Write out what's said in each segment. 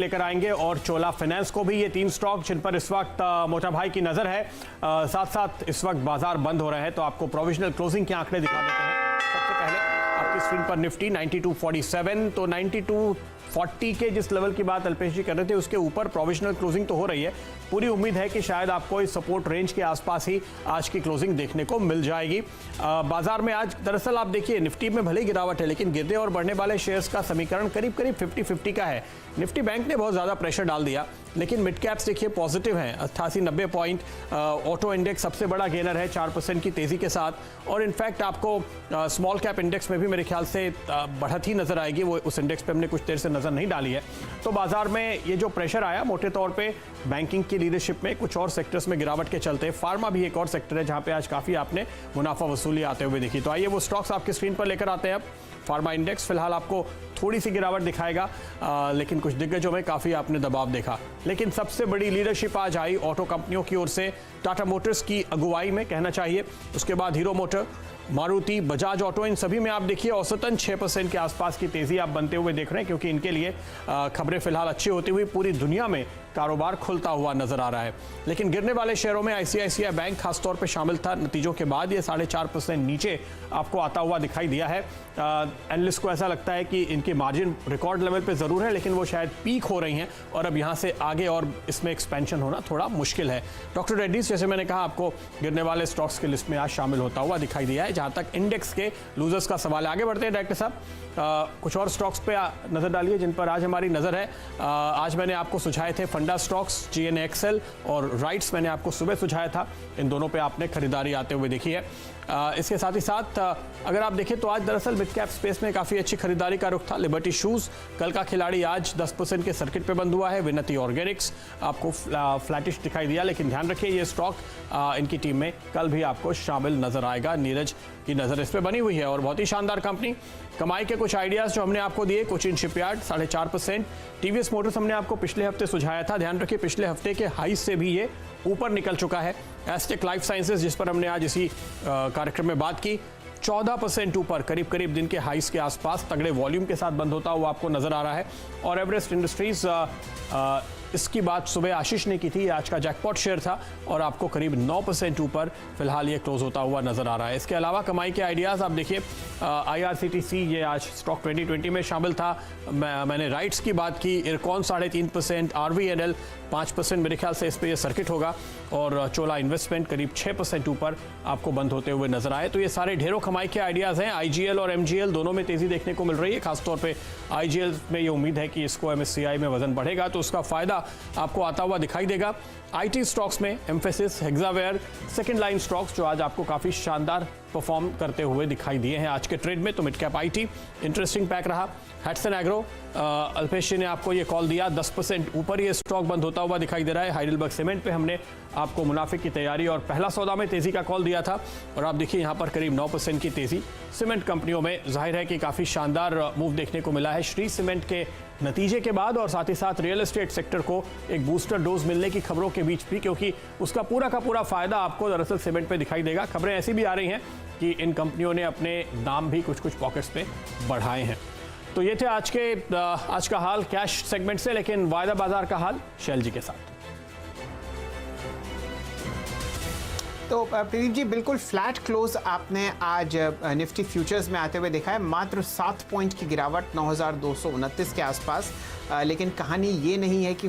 लेकर आएंगे और चोला फाइनेंस को भी। ये तीन स्टॉक जिन पर इस वक्त मोटा भाई की नजर है। साथ साथ इस वक्त बाजार बंद हो रहे हैं तो आपको प्रोविजनल क्लोजिंग के आंकड़े दिखा देते हैं। सबसे पहले आपकी स्क्रीन पर निफ्टी 9247, तो 9240 के जिस लेवल की बात अल्पेश जी कर रहे थे उसके ऊपर प्रोविजनल क्लोजिंग तो हो रही है। पूरी उम्मीद है कि शायद आपको इस सपोर्ट रेंज के आसपास ही आज की क्लोजिंग देखने को मिल जाएगी। बाजार में आज दरअसल आप देखिए निफ्टी में भले गिरावट है लेकिन गिरने और बढ़ने वाले शेयर्स का समीकरण करीब करीब 50-50 का है। निफ्टी बैंक ने बहुत ज़्यादा प्रेशर डाल दिया लेकिन मिड कैप्स देखिए पॉजिटिव हैं, 88-90 पॉइंट। ऑटो इंडेक्स सबसे बड़ा गेनर है 4% की तेज़ी के साथ। और इनफैक्ट आपको स्मॉल कैप इंडेक्स में भी मेरे ख्याल से बढ़त ही नजर आएगी, वो उस इंडेक्स पे हमने कुछ देर से नज़र नहीं डाली है। तो बाजार में ये जो प्रेशर आया मोटे तौर पे बैंकिंग की लीडरशिप में, कुछ और सेक्टर्स में गिरावट के चलते। फार्मा भी एक और सेक्टर है जहां पे आज काफ़ी आपने मुनाफा वसूली आते हुए देखी। तो आइए वो स्टॉक्स आपकी स्क्रीन पर लेकर आते हैं। अब फार्मा इंडेक्स फिलहाल आपको थोड़ी सी गिरावट दिखाएगा लेकिन कुछ दिग्गजों में काफ़ी आपने दबाव देखा। लेकिन सबसे बड़ी लीडरशिप आज आई ऑटो कंपनियों की ओर से, टाटा मोटर्स की अगुवाई में कहना चाहिए। उसके बाद Hero Motor, Maruti, Bajaj Auto, इन सभी में आप देखिए औसतन 6% के आसपास की तेज़ी आप बनते हुए देख रहे हैं क्योंकि इनके लिए खबरें फिलहाल अच्छी होती हुई पूरी दुनिया में कारोबार खुलता हुआ नजर आ रहा है। लेकिन गिरने वाले शेयरों में आईसीआईसीआई बैंक खासतौर पे शामिल था। नतीजों के बाद ये 4.5% नीचे आपको आता हुआ दिखाई दिया है। एनालिस्ट को ऐसा लगता है कि इनके मार्जिन रिकॉर्ड लेवल पे ज़रूर है लेकिन वो शायद पीक हो रही हैं और अब यहाँ से आगे और इसमें एक्सपेंशन होना थोड़ा मुश्किल है। डॉक्टर रेड्डीज जैसे मैंने कहा आपको गिरने वाले स्टॉक्स की लिस्ट में आज शामिल होता हुआ दिखाई दिया है। जहाँ तक इंडेक्स के लूजर्स का सवाल है, आगे बढ़ते हैं डायरेक्टर साहब। कुछ और स्टॉक्स पे नज़र डालिए जिन पर आज हमारी नज़र है। आज मैंने आपको सुझाए थे फंडा स्टॉक्स, GNXL और राइट्स मैंने आपको सुबह सुझाया था। इन दोनों पे आपने खरीदारी आते हुए देखी है। इसके साथ ही साथ अगर आप देखें तो आज दरअसल मिड कैप स्पेस में काफ़ी अच्छी खरीदारी का रुख था। लिबर्टी शूज़ कल का खिलाड़ी आज 10% के सर्किट पे बंद हुआ है। विनती ऑर्गेनिक्स आपको फ्लैटिश दिखाई दिया लेकिन ध्यान रखिए ये स्टॉक इनकी टीम में कल भी आपको शामिल नजर आएगा। नीरज की नज़र इस पर बनी हुई है और बहुत ही शानदार कंपनी। कमाई के कुछ आइडियाज़ जो हमने आपको दिए, कोचिन शिपयार्ड 4.5%, टीवीएस मोटर्स हमने आपको पिछले हफ्ते सुझाया था। ध्यान रखिए पिछले हफ्ते के हाई से भी ये ऊपर निकल चुका है। एस्टेक लाइफ साइंसेज जिस पर हमने आज इसी कार्यक्रम में बात की, 14% ऊपर, करीब करीब दिन के हाइस के आसपास तगड़े वॉल्यूम के साथ बंद होता हुआ आपको नजर आ रहा है। और एवरेस्ट इंडस्ट्रीज इसकी बात सुबह आशीष ने की थी, आज का जैकपॉट शेयर था और आपको करीब 9% ऊपर फिलहाल ये क्लोज होता हुआ नजर आ रहा है। इसके अलावा कमाई के आइडियाज़ आप देखिए, IRCTC ये आज स्टॉक 2020 में शामिल था। मैंने राइट्स की बात की, इरकॉन 3.5%, RVNL 5%, मेरे ख्याल से इस पर यह सर्किट होगा। और चोला इन्वेस्टमेंट करीब 6% ऊपर आपको बंद होते हुए नजर आए। तो ये सारे ढेरों कमाई के आइडियाज़ हैं। IGL और MGL दोनों में तेज़ी देखने को मिल रही है। खासतौर पे IGL में ये उम्मीद है कि इसको MSCI में वजन बढ़ेगा तो उसका फायदा आपको आता हुआ दिखाई देगा। IT स्टॉक्स में emphasis, Hexaware, second line stocks जो आज आपको काफ़ी शानदार परफॉर्म करते हुए दिखाई दिए हैं आज के ट्रेड में। तो mid cap IT interesting pack रहा। हैट्सन एग्रो, अल्पेश जी ने आपको ये कॉल दिया, 10% ऊपर ये स्टॉक बंद होता हुआ दिखाई दे रहा है। हाइडेलबर्ग सीमेंट पे हमने आपको मुनाफे की तैयारी और पहला सौदा में तेज़ी का कॉल दिया था और आप देखिए यहाँ पर करीब 9% की तेज़ी सीमेंट कंपनियों में। जाहिर है कि काफ़ी शानदार मूव देखने को मिला है श्री सीमेंट के नतीजे के बाद और साथ ही साथ रियल एस्टेट सेक्टर को एक बूस्टर डोज मिलने की खबरों के बीच भी, क्योंकि उसका पूरा का पूरा फायदा आपको दरअसल सीमेंट पे दिखाई देगा। खबरें ऐसी भी आ रही हैं कि इन कंपनियों ने अपने दाम भी कुछ कुछ पॉकेट्स पे बढ़ाए हैं। तो ये थे आज का हाल कैश सेगमेंट से। लेकिन वायदा बाजार का हाल शैल जी के साथ। तो प्रदीप जी, बिल्कुल फ्लैट क्लोज आपने आज निफ्टी फ्यूचर्स में आते हुए देखा है। मात्र 7 पॉइंट की गिरावट 9,229 के आसपास। लेकिन कहानी ये नहीं है कि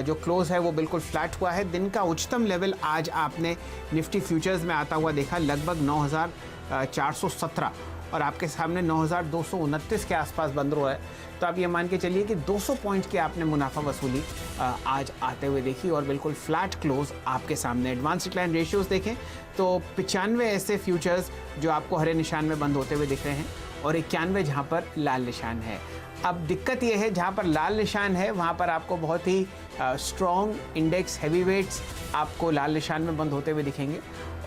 जो क्लोज है वो बिल्कुल फ्लैट हुआ है। दिन का उच्चतम लेवल आज आपने निफ्टी फ्यूचर्स में आता हुआ देखा, लगभग 9,417 और आपके सामने 9,229 के आसपास बंद हुआ है। तो आप ये मान के चलिए कि 200 पॉइंट की आपने मुनाफा वसूली आज आते हुए देखी और बिल्कुल फ्लैट क्लोज आपके सामने। एडवांस डिक्लाइन रेशियोज देखें तो 95 ऐसे फ्यूचर्स जो आपको हरे निशान में बंद होते हुए दिख रहे हैं और 91 जहाँ पर लाल निशान है। अब दिक्कत यह है जहाँ पर लाल निशान है वहाँ पर आपको बहुत ही स्ट्रॉन्ग इंडेक्स हैवीवेट्स आपको लाल निशान में बंद होते हुए दिखेंगे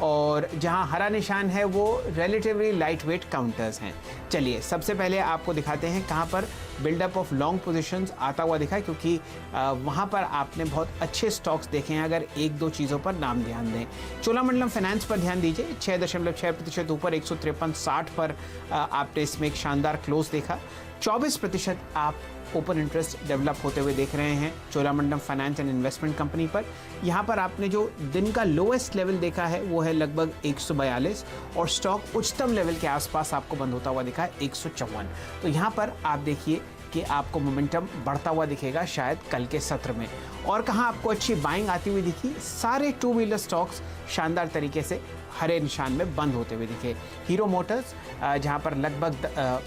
और जहाँ हरा निशान है वो रिलेटिवली लाइट वेट काउंटर्स हैं। चलिए सबसे पहले आपको दिखाते हैं कहाँ पर बिल्डअप ऑफ लॉन्ग पोजीशंस आता हुआ दिखा है, क्योंकि वहाँ पर आपने बहुत अच्छे स्टॉक्स देखे हैं। अगर एक दो चीज़ों पर नाम ध्यान दें, चोलामंडलम फाइनेंस पर ध्यान दीजिए, 6.6% ऊपर 153.60 पर आपने इसमें एक शानदार क्लोज देखा। 24% आप ओपन इंटरेस्ट डेवलप होते हुए देख रहे हैं Cholamandalam finance and investment company पर। यहाँ पर आपने जो दिन का लोएस्ट लेवल देखा है वो है लगभग 142 और स्टॉक उच्चतम लेवल के आसपास आपको बंद होता हुआ दिखा है 154। तो यहाँ पर आप देखिए कि आपको मोमेंटम बढ़ता हुआ दिखेगा शायद कल के सत्र में। और कहाँ आपको अच्छी बाइंग आती हुई दिखी, सारे टू व्हीलर स्टॉक्स शानदार तरीके से हरे निशान में बंद होते हुए दिखे। हीरो मोटर्स जहाँ पर लगभग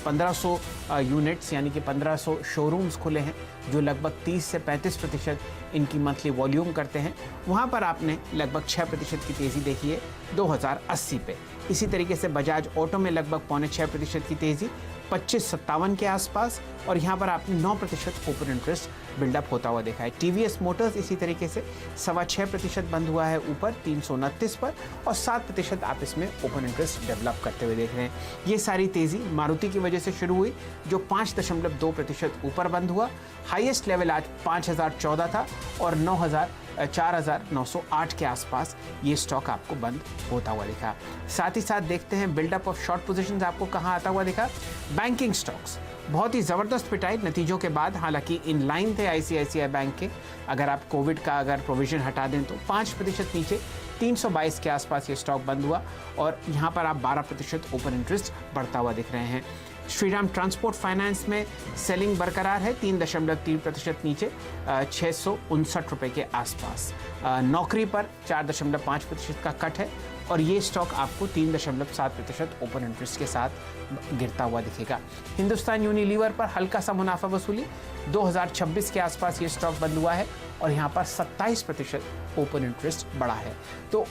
1500 यूनिट्स यानी कि 1500 शोरूम्स खुले हैं जो लगभग 30 से 35% इनकी मंथली वॉल्यूम करते हैं, वहाँ पर आपने लगभग 6% की तेज़ी देखी है 2080 पे। इसी तरीके से बजाज ऑटो में लगभग 5.25% की तेज़ी 2557 के आसपास, और यहाँ पर आपने 9% ओपन इंटरेस्ट बिल्डअप होता हुआ देखा है। टीवीएस मोटर्स इसी तरीके से 6.25% बंद हुआ है ऊपर 329 पर, और 7% आप इसमें ओपन इंटरेस्ट डेवलप करते हुए देख रहे हैं। ये सारी तेज़ी मारुति की वजह से शुरू हुई जो 5.2% ऊपर बंद हुआ। हाईएस्ट लेवल आज 5014 था और 4908 के आसपास ये स्टॉक आपको बंद होता हुआ दिखा। साथ ही साथ देखते हैं बिल्डअप ऑफ शॉर्ट पोजीशंस आपको कहाँ आता हुआ दिखा। बैंकिंग स्टॉक्स बहुत ही ज़बरदस्त पिटाई नतीजों के बाद, हालांकि इन लाइन थे आईसीआईसीआई बैंक के। अगर आप कोविड का अगर प्रोविजन हटा दें तो 5% नीचे 322 के आसपास ये स्टॉक बंद हुआ, और यहाँ पर आप 12% ओपन इंटरेस्ट बढ़ता हुआ दिख रहे हैं। श्रीराम ट्रांसपोर्ट फाइनेंस में सेलिंग बरकरार है 3.3% नीचे 659 रुपये के आसपास। नौकरी पर 4.5% का कट है, और ये स्टॉक आपको 3.7% ओपन इंटरेस्ट के साथ गिरता हुआ दिखेगा। हिंदुस्तान यूनिलीवर पर हल्का सा मुनाफा वसूली 2026 के आसपास ये स्टॉक बंद हुआ है, और यहाँ पर 27% ओपन इंटरेस्ट बढ़ा है। तो